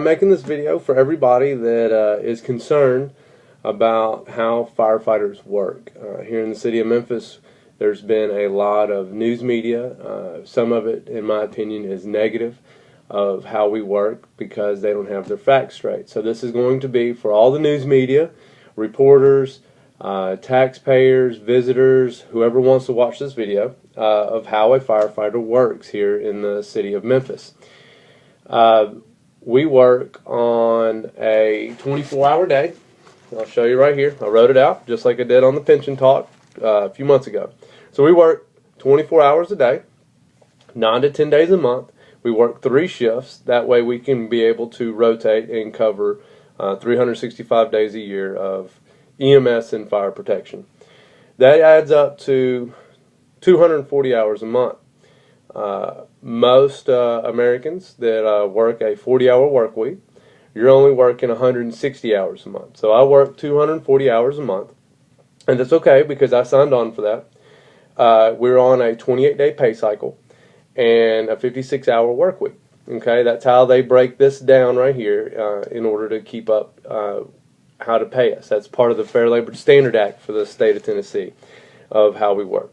I'm making this video for everybody that is concerned about how firefighters work. Here in the city of Memphis, there's been a lot of news media. Some of it, in my opinion, is negative of how we work because they don't have their facts straight. So this is going to be for all the news media, reporters, taxpayers, visitors, whoever wants to watch this video, of how a firefighter works here in the city of Memphis. We work on a 24-hour day. I'll show you right here. I wrote it out just like I did on the pension talk a few months ago. So we work 24 hours a day, 9 to 10 days a month. We work 3 shifts. That way we can be able to rotate and cover 365 days a year of EMS and fire protection. That adds up to 240 hours a month. Most Americans that work a 40-hour work week, you're only working 160 hours a month. So I work 240 hours a month, and that's okay because I signed on for that. We're on a 28-day pay cycle and a 56-hour work week. Okay, that's how they break this down right here in order to keep up how to pay us. That's part of the Fair Labor Standard Act for the state of Tennessee of how we work.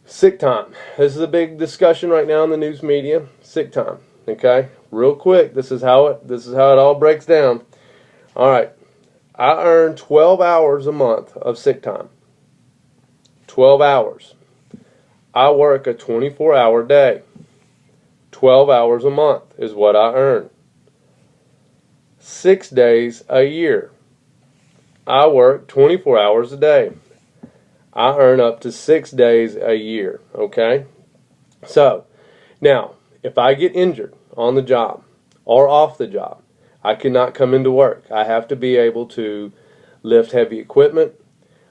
Sick time. This is a big discussion right now in the news media. Sick time. Okay, real quick. This is how it all breaks down. All right, I earn 12 hours a month of sick time. 12 hours. I work a 24-hour day. 12 hours a month is what I earn. 6 days a year. I work 24 hours a day. I earn up to 6 days a year, okay? So, now, if I get injured on the job or off the job, I cannot come into work. I have to be able to lift heavy equipment.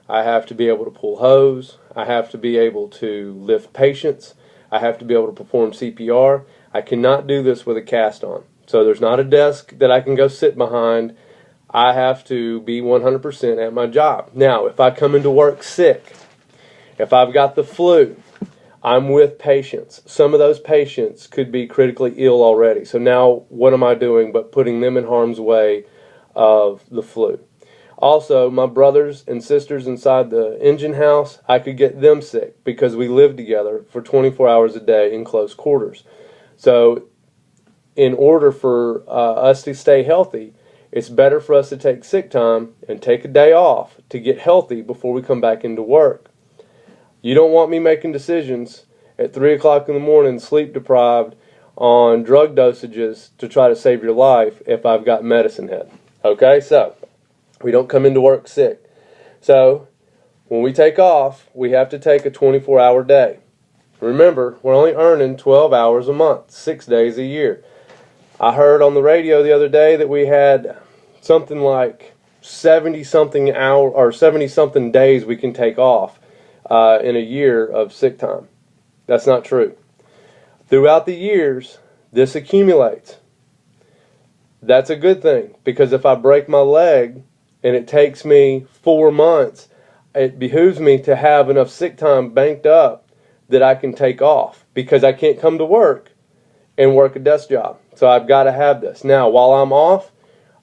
I have to be able to pull hose. I have to be able to lift patients. I have to be able to perform CPR. I cannot do this with a cast on. So there's not a desk that I can go sit behind. I have to be 100% at my job. Now, if I come into work sick, if I've got the flu, I'm with patients. Some of those patients could be critically ill already. So now what am I doing but putting them in harm's way of the flu? Also, my brothers and sisters inside the engine house, I could get them sick because we live together for 24 hours a day in close quarters. So in order for us to stay healthy, it's better for us to take sick time and take a day off to get healthy before we come back into work. You don't want me making decisions at 3 o'clock in the morning, sleep deprived, on drug dosages to try to save your life if I've got medicine head. Okay, so we don't come into work sick. So when we take off, we have to take a 24-hour day. Remember, we're only earning 12 hours a month, 6 days a year. I heard on the radio the other day that we had something like 70-something hour or 70-something days we can take off in a year of sick time. That's not true. Throughout the years, this accumulates. That's a good thing because if I break my leg and it takes me 4 months, it behooves me to have enough sick time banked up that I can take off because I can't come to work and work a desk job. So I've got to have this. Now, while I'm off,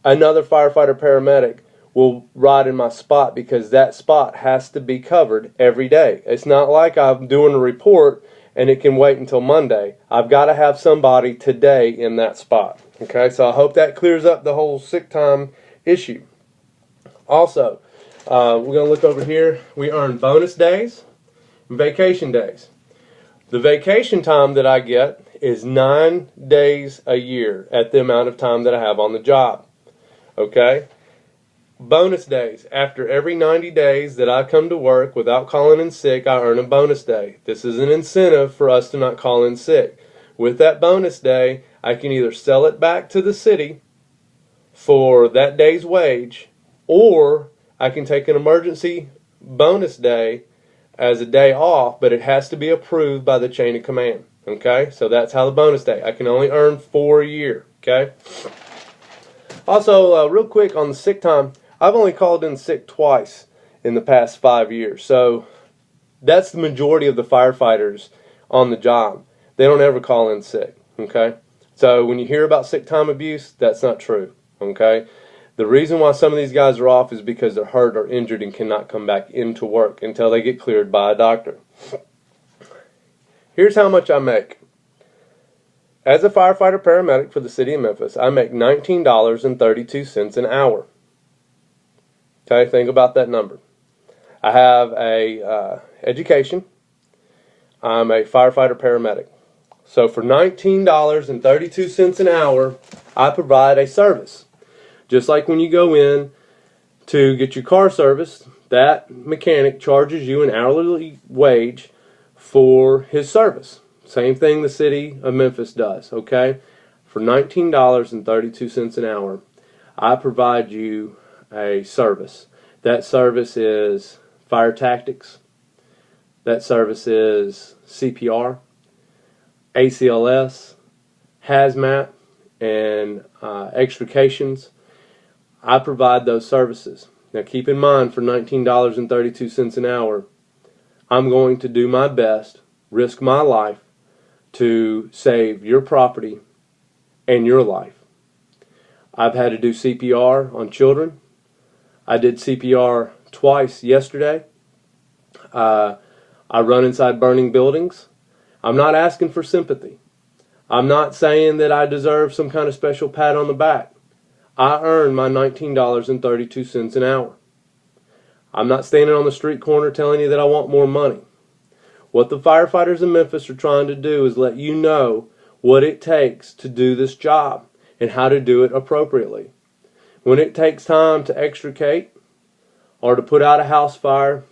another firefighter paramedic will ride in my spot because that spot has to be covered every day. It's not like I'm doing a report and it can wait until Monday. I've got to have somebody today in that spot. Okay, so I hope that clears up the whole sick time issue. Also, we're going to look over here. We earn bonus days and vacation days. The vacation time that I get is 9 days a year at the amount of time that I have on the job. Okay? Bonus days. After every 90 days that I come to work without calling in sick, I earn a bonus day. This is an incentive for us to not call in sick. With that bonus day, I can either sell it back to the city for that day's wage, or I can take an emergency bonus day as a day off, but it has to be approved by the chain of command. Okay, so that's how the bonus day. I can only earn 4 a year. Okay. Also, real quick on the sick time, I've only called in sick twice in the past 5 years. So that's the majority of the firefighters on the job. They don't ever call in sick. Okay. So when you hear about sick time abuse, that's not true, okay? The reason why some of these guys are off is because they're hurt or injured and cannot come back into work until they get cleared by a doctor. Here's how much I make. As a firefighter paramedic for the city of Memphis, I make $19.32 an hour. Okay, think about that number. I have a education. I'm a firefighter paramedic. So for $19.32 an hour, I provide a service. Just like when you go in to get your car serviced, that mechanic charges you an hourly wage for his service. Same thing the city of Memphis does, okay? For $19.32 an hour, I provide you a service. That service is fire tactics. That service is CPR, ACLS, hazmat, and extrications. I provide those services. Now keep in mind, for $19.32 an hour, I'm going to do my best, risk my life, to save your property and your life. I've had to do CPR on children. I did CPR twice yesterday. I run inside burning buildings. I'm not asking for sympathy. I'm not saying that I deserve some kind of special pat on the back. I earn my $19.32 an hour. I'm not standing on the street corner telling you that I want more money. What the firefighters in Memphis are trying to do is let you know what it takes to do this job and how to do it appropriately. When it takes time to extricate or to put out a house fire,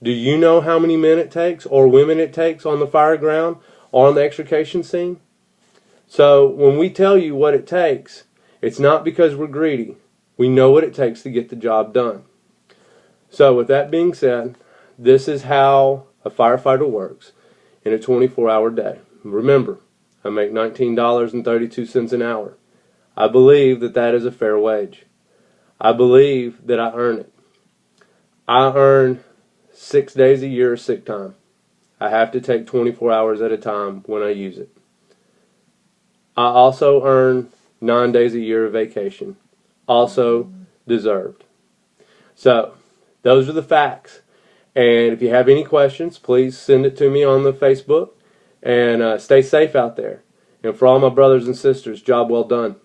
do you know how many men it takes or women it takes on the fire ground or on the extrication scene? So when we tell you what it takes, it's not because we're greedy. We know what it takes to get the job done. So with that being said, this is how a firefighter works in a 24-hour day. Remember, I make $19.32 an hour. I believe that that is a fair wage. I believe that I earn it. I earn 6 days a year of sick time. I have to take 24 hours at a time when I use it. I also earn 9 days a year of vacation. Also deserved. So, those are the facts. And if you have any questions, please send it to me on the Facebook. And stay safe out there. And for all my brothers and sisters, job well done.